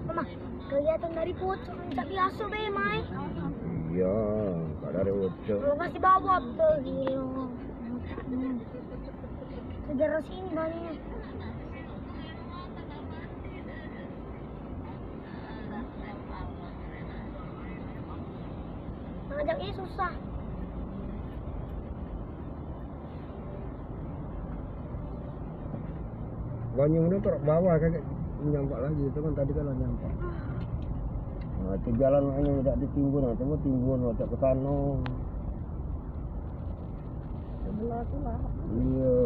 Mama, kelihatan dari pocong tak biasa be, Mai. Iya, nggak dari ucap. Lu kasih bawa tuh, gila. Sejarah sini banyak. Ngajaknya susah. Ganyung itu taruh bawah kagak nyampak lagi, itu kan tadi kan nyampak. Nah itu jalan hanya tidak ditimbun, nah cuma timbun macam ke sana. Sebelah tu lah. Iya.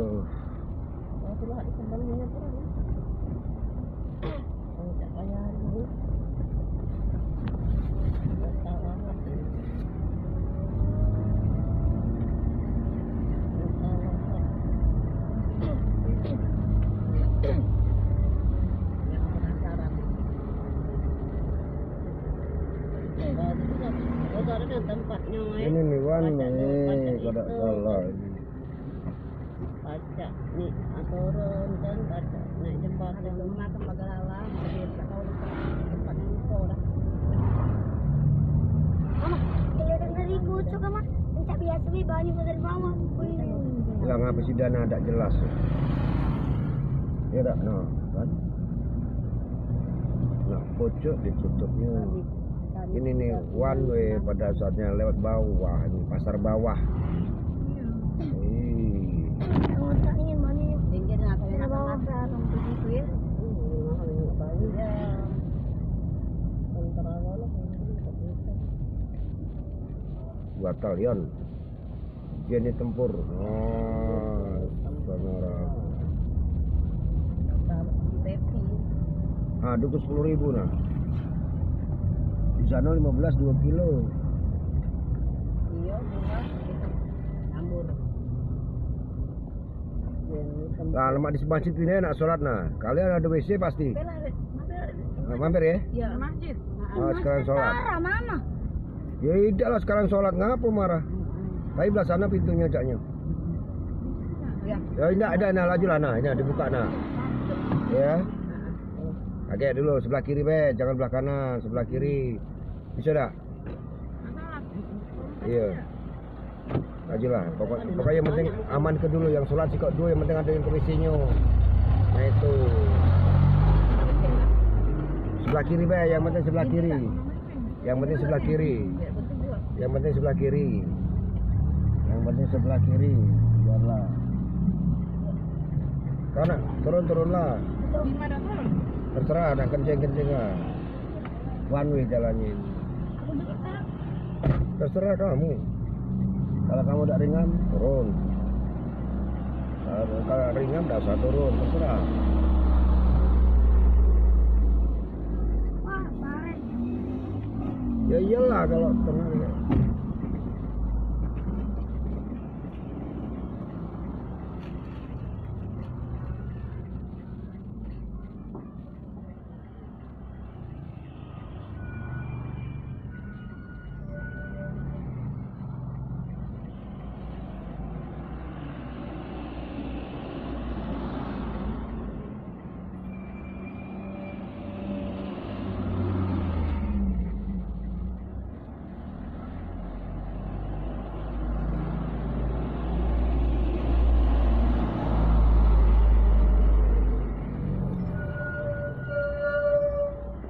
Sebelah tu lah di kembalinya tu lah. Oh tak payah dulu. Tempatnya ini nih one nih kada salah ini. Pajak nih turun kan ada naik jembatan rumah ke Magalala jadi tak tahu tempatnya itu dah. Mama, kelihatan dari pucuk mama. Encak biasa nih banyak dari bawah. Lah ngapa sih dana ada jelas. Ya tak no kan. Nah pucuk ditutupnya. Ini nih one way pada saatnya lewat bawah, ini pasar bawah. Kalau tak ingin mana pinggir nak bawah dalam begitu ya. Batalion Jenny tempur. Ah, dukus 10.000 nah. Di sana 15 2 kilo. Iya, murah. Ambur. Nah, lemak di masjid ini nak sholat nah. Kalian ada WC pasti. Nah, mampir ya? Iya, masjid. Ah, sekarang sholat. Marah mana? Ya tidak lah sekarang sholat, ngapa marah? Tapi belah sana pintunya caknya. Ya tidak ada, nah laju lah, nah ini dibuka nah. Ya. Oke dulu sebelah kiri be, jangan belah kanan, sebelah kiri. Bisa dah? Iya. Laju lah, pokoknya yang penting aman ke dulu, yang sholat sih kok dulu, yang penting ada yang ke WC-nya. Nah itu. Sebelah kiri be, yang penting sebelah kiri. Yang penting sebelah kiri. Yang penting sebelah kiri. Yang penting sebelah kiri. Biarlah. Karena turun-turunlah. Terserah, nak kenceng-kenceng lah. One way jalannya. Terserah kamu. Kalau kamu tak ringan, turun. Kalau ringan, dah usah turun. Terserah. Ya iyalah kalau tengah.